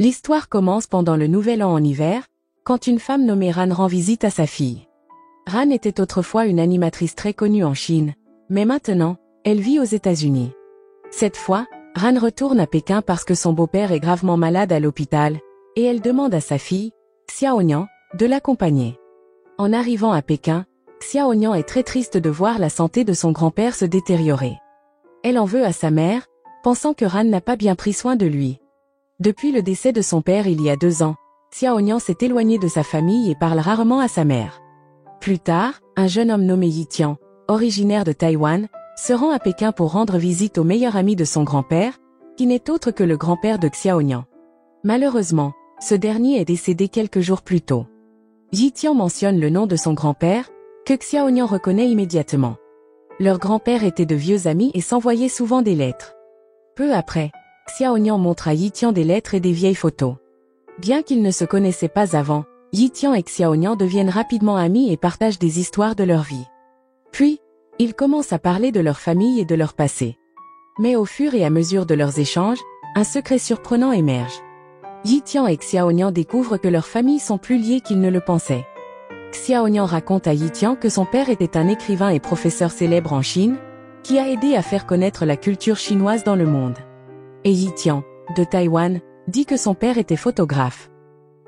L'histoire commence pendant le Nouvel An en hiver, quand une femme nommée Ran rend visite à sa fille. Ran était autrefois une animatrice très connue en Chine, mais maintenant, elle vit aux États-Unis. Cette fois, Ran retourne à Pékin parce que son beau-père est gravement malade à l'hôpital, et elle demande à sa fille, Xiaonian, de l'accompagner. En arrivant à Pékin, Xiaonian est très triste de voir la santé de son grand-père se détériorer. Elle en veut à sa mère, pensant que Ran n'a pas bien pris soin de lui. Depuis le décès de son père il y a 2 ans, Xiaonian s'est éloigné de sa famille et parle rarement à sa mère. Plus tard, un jeune homme nommé Yi Tian, originaire de Taïwan, se rend à Pékin pour rendre visite au meilleur ami de son grand-père, qui n'est autre que le grand-père de Xiaonian. Malheureusement, ce dernier est décédé quelques jours plus tôt. Yi Tian mentionne le nom de son grand-père, que Xiaonian reconnaît immédiatement. Leur grand-père était de vieux amis et s'envoyaient souvent des lettres. Peu après, Xiaonian montre à Yi Tian des lettres et des vieilles photos. Bien qu'ils ne se connaissaient pas avant, Yi Tian et Xiaonian deviennent rapidement amis et partagent des histoires de leur vie. Puis, ils commencent à parler de leur famille et de leur passé. Mais au fur et à mesure de leurs échanges, un secret surprenant émerge. Yi Tian et Xiaonian découvrent que leurs familles sont plus liées qu'ils ne le pensaient. Xiaonian raconte à Yi Tian que son père était un écrivain et professeur célèbre en Chine, qui a aidé à faire connaître la culture chinoise dans le monde. Et Yi Tian, de Taïwan, dit que son père était photographe.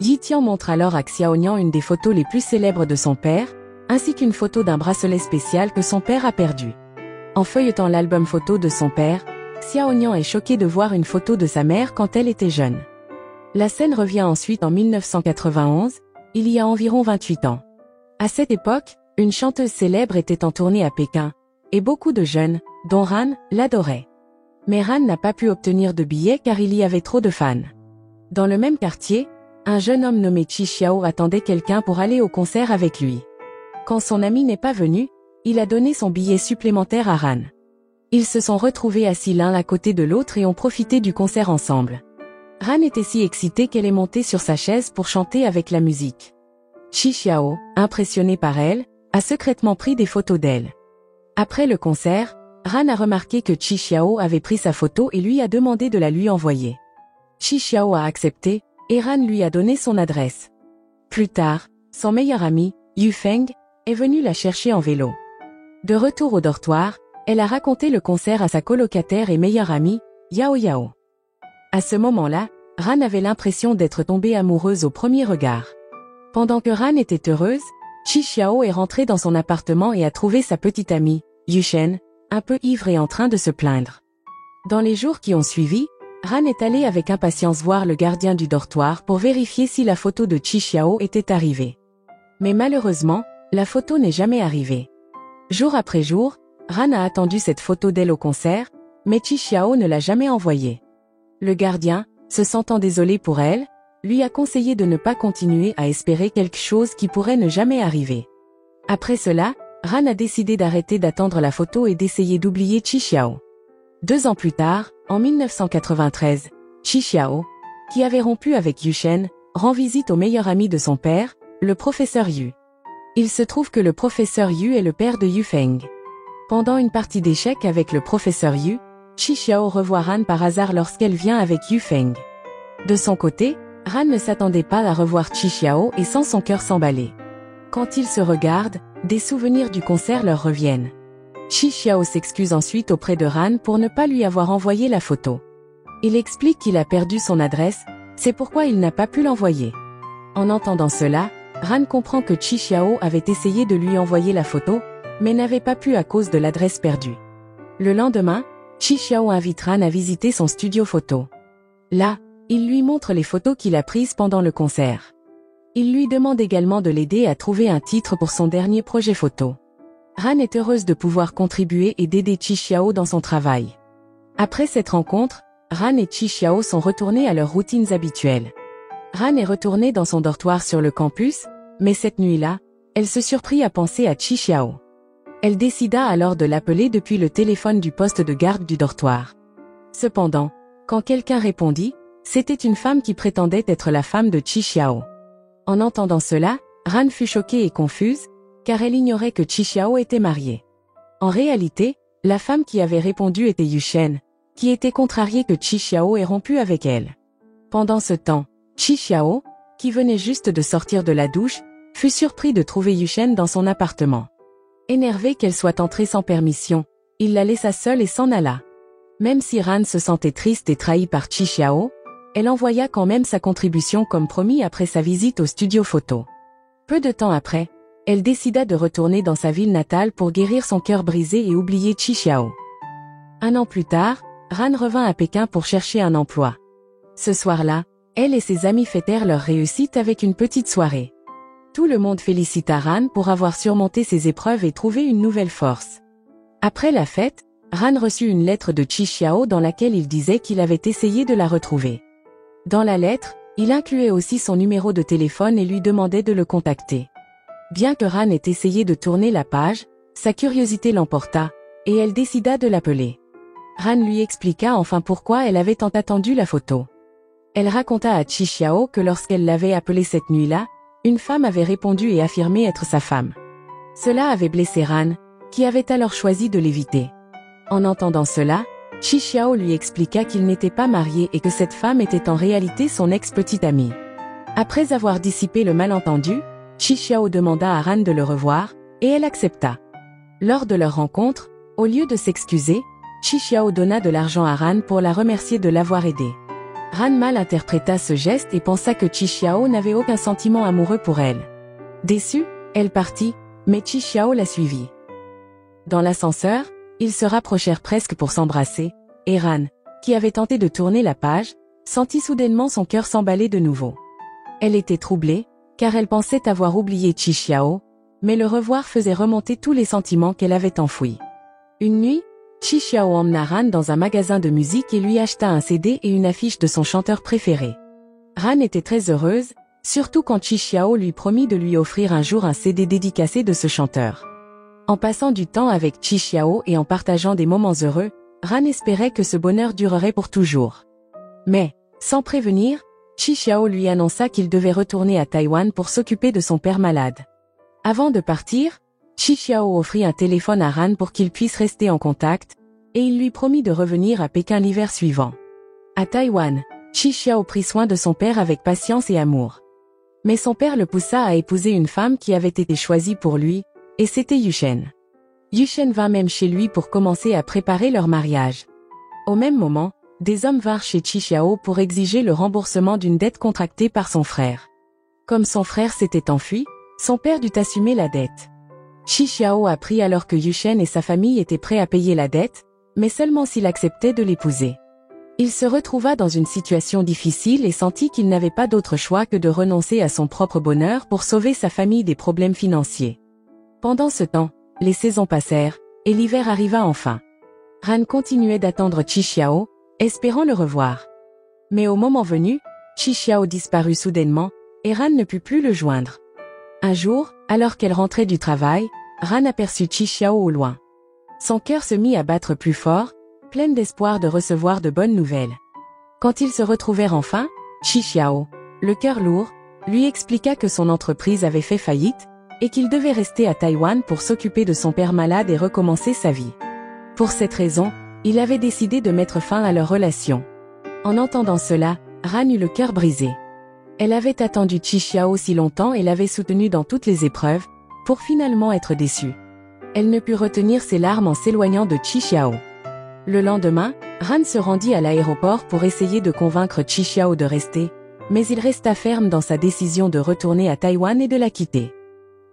Yi Tian montre alors à Xiaonian une des photos les plus célèbres de son père, ainsi qu'une photo d'un bracelet spécial que son père a perdu. En feuilletant l'album photo de son père, Xiaonian est choqué de voir une photo de sa mère quand elle était jeune. La scène revient ensuite en 1991, il y a environ 28 ans. À cette époque, une chanteuse célèbre était en tournée à Pékin, et beaucoup de jeunes, dont Ran, l'adoraient. Mais Ran n'a pas pu obtenir de billets car il y avait trop de fans. Dans le même quartier, un jeune homme nommé Chi Xiao attendait quelqu'un pour aller au concert avec lui. Quand son ami n'est pas venu, il a donné son billet supplémentaire à Ran. Ils se sont retrouvés assis l'un à côté de l'autre et ont profité du concert ensemble. Ran était si excitée qu'elle est montée sur sa chaise pour chanter avec la musique. Chi Xiao, impressionné par elle, a secrètement pris des photos d'elle. Après le concert, Ran a remarqué que Chi Xiao avait pris sa photo et lui a demandé de la lui envoyer. Chi Xiao a accepté, et Ran lui a donné son adresse. Plus tard, son meilleur ami, Yu Feng, est venu la chercher en vélo. De retour au dortoir, elle a raconté le concert à sa colocataire et meilleure amie, Yao Yao. À ce moment-là, Ran avait l'impression d'être tombée amoureuse au premier regard. Pendant que Ran était heureuse, Chi Xiao est rentrée dans son appartement et a trouvé sa petite amie, Yu Shen, un peu ivre et en train de se plaindre. Dans les jours qui ont suivi, Ran est allée avec impatience voir le gardien du dortoir pour vérifier si la photo de Chi Xiao était arrivée. Mais malheureusement, la photo n'est jamais arrivée. Jour après jour, Ran a attendu cette photo d'elle au concert, mais Chi Xiao ne l'a jamais envoyée. Le gardien, se sentant désolé pour elle, lui a conseillé de ne pas continuer à espérer quelque chose qui pourrait ne jamais arriver. Après cela, Ran a décidé d'arrêter d'attendre la photo et d'essayer d'oublier Chi Xiao. 2 ans plus tard, en 1993, Chi Xiao, qui avait rompu avec Yu Shen, rend visite au meilleur ami de son père, le professeur Yu. Il se trouve que le professeur Yu est le père de Yu Feng. Pendant une partie d'échecs avec le professeur Yu, Chi Xiao revoit Ran par hasard lorsqu'elle vient avec Yu Feng. De son côté, Ran ne s'attendait pas à revoir Chi Xiao et sent son cœur s'emballer. Quand ils se regardent, des souvenirs du concert leur reviennent. Chi Xiao s'excuse ensuite auprès de Ran pour ne pas lui avoir envoyé la photo. Il explique qu'il a perdu son adresse, c'est pourquoi il n'a pas pu l'envoyer. En entendant cela, Ran comprend que Chi Xiao avait essayé de lui envoyer la photo, mais n'avait pas pu à cause de l'adresse perdue. Le lendemain, Chi Xiao invite Ran à visiter son studio photo. Là, il lui montre les photos qu'il a prises pendant le concert. Il lui demande également de l'aider à trouver un titre pour son dernier projet photo. Ran est heureuse de pouvoir contribuer et d'aider Chi Xiao dans son travail. Après cette rencontre, Ran et Chi Xiao sont retournés à leurs routines habituelles. Ran est retournée dans son dortoir sur le campus, mais cette nuit-là, elle se surprit à penser à Chi Xiao. Elle décida alors de l'appeler depuis le téléphone du poste de garde du dortoir. Cependant, quand quelqu'un répondit, c'était une femme qui prétendait être la femme de Chi Xiao. En entendant cela, Ran fut choquée et confuse, car elle ignorait que Chi Xiao était mariée. En réalité, la femme qui avait répondu était Yu Shen, qui était contrariée que Chi Xiao ait rompu avec elle. Pendant ce temps, Chi Xiao, qui venait juste de sortir de la douche, fut surpris de trouver Yushen dans son appartement. Énervé qu'elle soit entrée sans permission, il la laissa seule et s'en alla. Même si Ran se sentait triste et trahie par Chi Xiao, elle envoya quand même sa contribution comme promis après sa visite au studio photo. Peu de temps après, elle décida de retourner dans sa ville natale pour guérir son cœur brisé et oublier Chi Xiao. Un an plus tard, Ran revint à Pékin pour chercher un emploi. Ce soir-là, elle et ses amis fêtèrent leur réussite avec une petite soirée. Tout le monde félicita Ran pour avoir surmonté ses épreuves et trouvé une nouvelle force. Après la fête, Ran reçut une lettre de Chi Xiao dans laquelle il disait qu'il avait essayé de la retrouver. Dans la lettre, il incluait aussi son numéro de téléphone et lui demandait de le contacter. Bien que Ran ait essayé de tourner la page, sa curiosité l'emporta, et elle décida de l'appeler. Ran lui expliqua enfin pourquoi elle avait tant attendu la photo. Elle raconta à Chi Xiao que lorsqu'elle l'avait appelé cette nuit-là, une femme avait répondu et affirmé être sa femme. Cela avait blessé Ran, qui avait alors choisi de l'éviter. En entendant cela, Chi Xiao lui expliqua qu'il n'était pas marié et que cette femme était en réalité son ex-petite amie. Après avoir dissipé le malentendu, Chi Xiao demanda à Ran de le revoir, et elle accepta. Lors de leur rencontre, au lieu de s'excuser, Chi Xiao donna de l'argent à Ran pour la remercier de l'avoir aidée. Ran mal interpréta ce geste et pensa que Chi Xiao n'avait aucun sentiment amoureux pour elle. Déçue, elle partit, mais Chi Xiao la suivit. Dans l'ascenseur, ils se rapprochèrent presque pour s'embrasser, et Ran, qui avait tenté de tourner la page, sentit soudainement son cœur s'emballer de nouveau. Elle était troublée, car elle pensait avoir oublié Chi Xiao, mais le revoir faisait remonter tous les sentiments qu'elle avait enfouis. Une nuit, Chi Xiao emmena Ran dans un magasin de musique et lui acheta un CD et une affiche de son chanteur préféré. Ran était très heureuse, surtout quand Chi Xiao lui promit de lui offrir un jour un CD dédicacé de ce chanteur. En passant du temps avec Chi Xiao et en partageant des moments heureux, Ran espérait que ce bonheur durerait pour toujours. Mais, sans prévenir, Chi Xiao lui annonça qu'il devait retourner à Taïwan pour s'occuper de son père malade. Avant de partir, Chi Xiao offrit un téléphone à Ran pour qu'il puisse rester en contact, et il lui promit de revenir à Pékin l'hiver suivant. À Taïwan, Chi Xiao prit soin de son père avec patience et amour. Mais son père le poussa à épouser une femme qui avait été choisie pour lui, et c'était Yushen. Yushen vint même chez lui pour commencer à préparer leur mariage. Au même moment, des hommes vinrent chez Chi Xiao pour exiger le remboursement d'une dette contractée par son frère. Comme son frère s'était enfui, son père dut assumer la dette. Chi Xiao apprit alors que Yushen et sa famille étaient prêts à payer la dette, mais seulement s'il acceptait de l'épouser. Il se retrouva dans une situation difficile et sentit qu'il n'avait pas d'autre choix que de renoncer à son propre bonheur pour sauver sa famille des problèmes financiers. Pendant ce temps, les saisons passèrent, et l'hiver arriva enfin. Ran continuait d'attendre Chi Xiao, espérant le revoir. Mais au moment venu, Chi Xiao disparut soudainement, et Ran ne put plus le joindre. Un jour, alors qu'elle rentrait du travail, Ran aperçut Chi Xiao au loin. Son cœur se mit à battre plus fort, pleine d'espoir de recevoir de bonnes nouvelles. Quand ils se retrouvèrent enfin, Chi Xiao, le cœur lourd, lui expliqua que son entreprise avait fait faillite, et qu'il devait rester à Taïwan pour s'occuper de son père malade et recommencer sa vie. Pour cette raison, il avait décidé de mettre fin à leur relation. En entendant cela, Ran eut le cœur brisé. Elle avait attendu Chi Xiao si longtemps et l'avait soutenu dans toutes les épreuves, pour finalement être déçue. Elle ne put retenir ses larmes en s'éloignant de Chi Xiao. Le lendemain, Ran se rendit à l'aéroport pour essayer de convaincre Chi Xiao de rester, mais il resta ferme dans sa décision de retourner à Taïwan et de la quitter.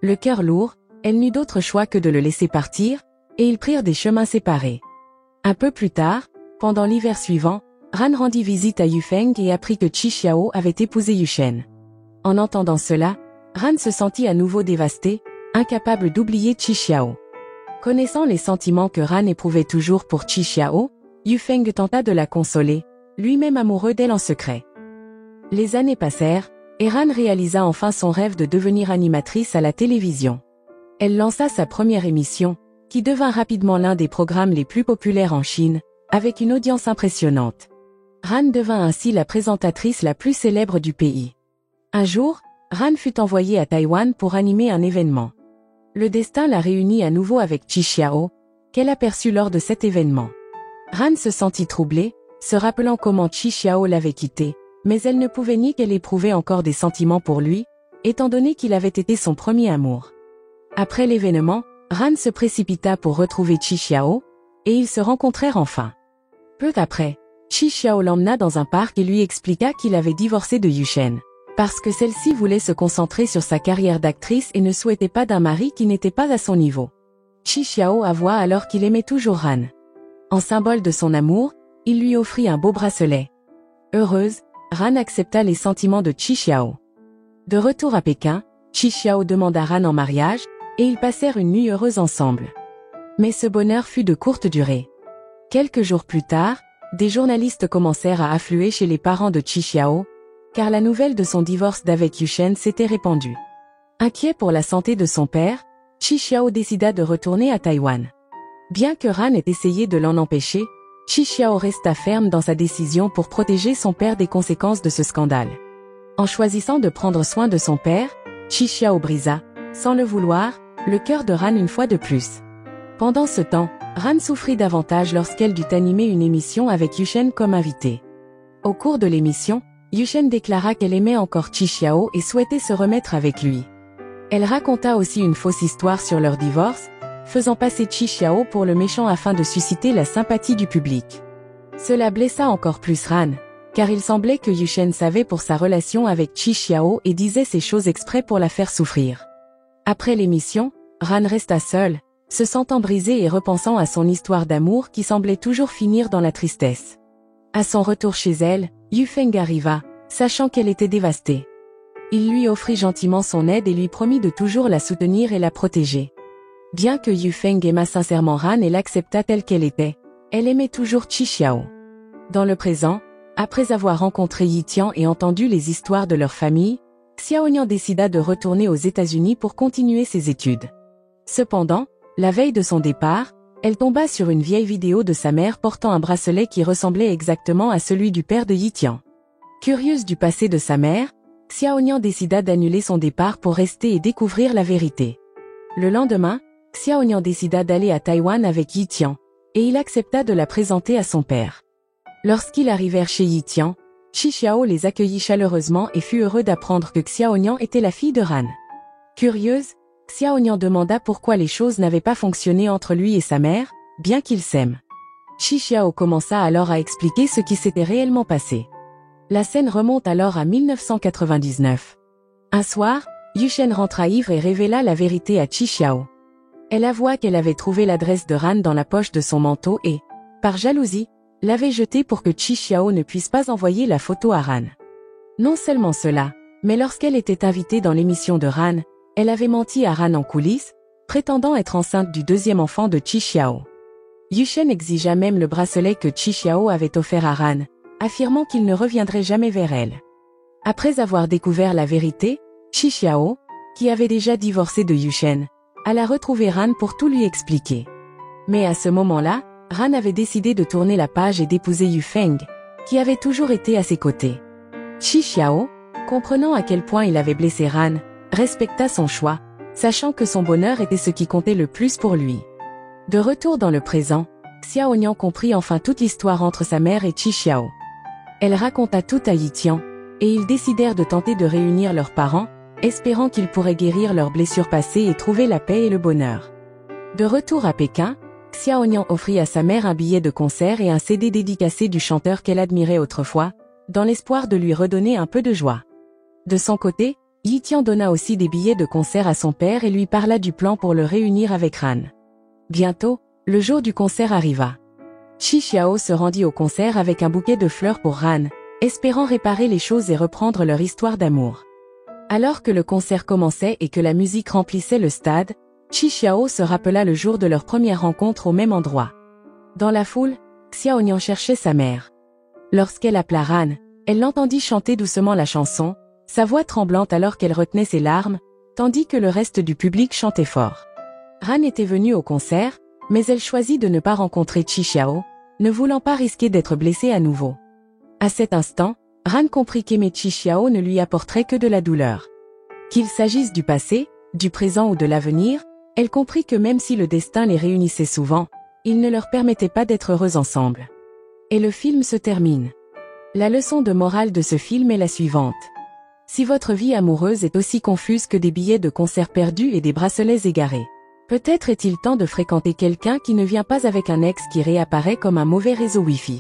Le cœur lourd, elle n'eut d'autre choix que de le laisser partir, et ils prirent des chemins séparés. Un peu plus tard, pendant l'hiver suivant, Ran rendit visite à Yufeng et apprit que Chi Xiao avait épousé Yushen. En entendant cela, Ran se sentit à nouveau dévasté, incapable d'oublier Chi Xiao. Connaissant les sentiments que Ran éprouvait toujours pour Chi Xiao, Yufeng tenta de la consoler, lui-même amoureux d'elle en secret. Les années passèrent, et Ran réalisa enfin son rêve de devenir animatrice à la télévision. Elle lança sa première émission, qui devint rapidement l'un des programmes les plus populaires en Chine, avec une audience impressionnante. Ran devint ainsi la présentatrice la plus célèbre du pays. Un jour, Ran fut envoyée à Taïwan pour animer un événement. Le destin la réunit à nouveau avec Chi Xiao, qu'elle aperçut lors de cet événement. Ran se sentit troublée, se rappelant comment Chi Xiao l'avait quittée, Mais elle ne pouvait nier qu'elle éprouvait encore des sentiments pour lui, étant donné qu'il avait été son premier amour. Après l'événement, Ran se précipita pour retrouver Qi Xiao, et ils se rencontrèrent enfin. Peu après, Qi Xiao l'emmena dans un parc et lui expliqua qu'il avait divorcé de Yushen, parce que celle-ci voulait se concentrer sur sa carrière d'actrice et ne souhaitait pas d'un mari qui n'était pas à son niveau. Qi Xiao avoua alors qu'il aimait toujours Ran. En symbole de son amour, il lui offrit un beau bracelet. Heureuse, Ran accepta les sentiments de Qi Xiao. De retour à Pékin, Qi Xiao demanda Ran en mariage, et ils passèrent une nuit heureuse ensemble. Mais ce bonheur fut de courte durée. Quelques jours plus tard, des journalistes commencèrent à affluer chez les parents de Qi Xiao, car la nouvelle de son divorce d'avec Yushen s'était répandue. Inquiet pour la santé de son père, Qi Xiao décida de retourner à Taïwan. Bien que Ran ait essayé de l'en empêcher, Qi Xiao resta ferme dans sa décision pour protéger son père des conséquences de ce scandale. En choisissant de prendre soin de son père, Qi Xiao brisa, sans le vouloir, le cœur de Ran une fois de plus. Pendant ce temps, Ran souffrit davantage lorsqu'elle dut animer une émission avec Yushen comme invité. Au cours de l'émission, Yushen déclara qu'elle aimait encore Qi Xiao et souhaitait se remettre avec lui. Elle raconta aussi une fausse histoire sur leur divorce, faisant passer Qi Xiao pour le méchant afin de susciter la sympathie du public. Cela blessa encore plus Ran, car il semblait que Yushen savait pour sa relation avec Qi Xiao et disait ces choses exprès pour la faire souffrir. Après l'émission, Ran resta seule, se sentant brisée et repensant à son histoire d'amour qui semblait toujours finir dans la tristesse. À son retour chez elle, Yufeng arriva, sachant qu'elle était dévastée. Il lui offrit gentiment son aide et lui promit de toujours la soutenir et la protéger. Bien que Yufeng aimât sincèrement Ran et l'acceptât telle qu'elle était, elle aimait toujours Qi Xiao. Dans le présent, après avoir rencontré Yi Tian et entendu les histoires de leur famille, Xiao Nian décida de retourner aux États-Unis pour continuer ses études. Cependant, la veille de son départ, elle tomba sur une vieille vidéo de sa mère portant un bracelet qui ressemblait exactement à celui du père de Yi Tian. Curieuse du passé de sa mère, Xiao Nian décida d'annuler son départ pour rester et découvrir la vérité. Le lendemain, Xiao Nian décida d'aller à Taïwan avec Yi Tian, et il accepta de la présenter à son père. Lorsqu'ils arrivèrent chez Yi Tian, Qi Xiao les accueillit chaleureusement et fut heureux d'apprendre que Xiao Nian était la fille de Ran. Curieuse, Xiao Nian demanda pourquoi les choses n'avaient pas fonctionné entre lui et sa mère, bien qu'ils s'aiment. Qi Xiao commença alors à expliquer ce qui s'était réellement passé. La scène remonte alors à 1999. Un soir, Yushen rentra ivre et révéla la vérité à Qi Xiao. Elle avoua qu'elle avait trouvé l'adresse de Ran dans la poche de son manteau et, par jalousie, l'avait jetée pour que Qi Xiao ne puisse pas envoyer la photo à Ran. Non seulement cela, mais lorsqu'elle était invitée dans l'émission de Ran, elle avait menti à Ran en coulisses, prétendant être enceinte du deuxième enfant de Qi Xiao. Yushen exigea même le bracelet que Qi Xiao avait offert à Ran, affirmant qu'il ne reviendrait jamais vers elle. Après avoir découvert la vérité, Qi Xiao, qui avait déjà divorcé de Yushen, alla retrouver Ran pour tout lui expliquer. Mais à ce moment-là, Ran avait décidé de tourner la page et d'épouser Yufeng, qui avait toujours été à ses côtés. Qi Xiao, comprenant à quel point il avait blessé Ran, respecta son choix, sachant que son bonheur était ce qui comptait le plus pour lui. De retour dans le présent, Xiao Nian comprit enfin toute l'histoire entre sa mère et Qi Xiao. Elle raconta tout à Yi Tian, et ils décidèrent de tenter de réunir leurs parents, espérant qu'ils pourraient guérir leurs blessures passées et trouver la paix et le bonheur. De retour à Pékin, Xiao Nian offrit à sa mère un billet de concert et un CD dédicacé du chanteur qu'elle admirait autrefois, dans l'espoir de lui redonner un peu de joie. De son côté, Yi Tian donna aussi des billets de concert à son père et lui parla du plan pour le réunir avec Ran. Bientôt, le jour du concert arriva. Qi Xiao se rendit au concert avec un bouquet de fleurs pour Ran, espérant réparer les choses et reprendre leur histoire d'amour. Alors que le concert commençait et que la musique remplissait le stade, Qi Xiao se rappela le jour de leur première rencontre au même endroit. Dans la foule, Xiao Nian cherchait sa mère. Lorsqu'elle appela Ran, elle l'entendit chanter doucement la chanson, sa voix tremblante alors qu'elle retenait ses larmes, tandis que le reste du public chantait fort. Ran était venue au concert, mais elle choisit de ne pas rencontrer Qi Xiao, ne voulant pas risquer d'être blessée à nouveau. À cet instant, Ran comprit qu'aimer Qi Xiao ne lui apporterait que de la douleur. Qu'il s'agisse du passé, du présent ou de l'avenir, elle comprit que même si le destin les réunissait souvent, il ne leur permettait pas d'être heureux ensemble. Et le film se termine. La leçon de morale de ce film est la suivante. Si votre vie amoureuse est aussi confuse que des billets de concert perdus et des bracelets égarés, peut-être est-il temps de fréquenter quelqu'un qui ne vient pas avec un ex qui réapparaît comme un mauvais réseau Wi-Fi.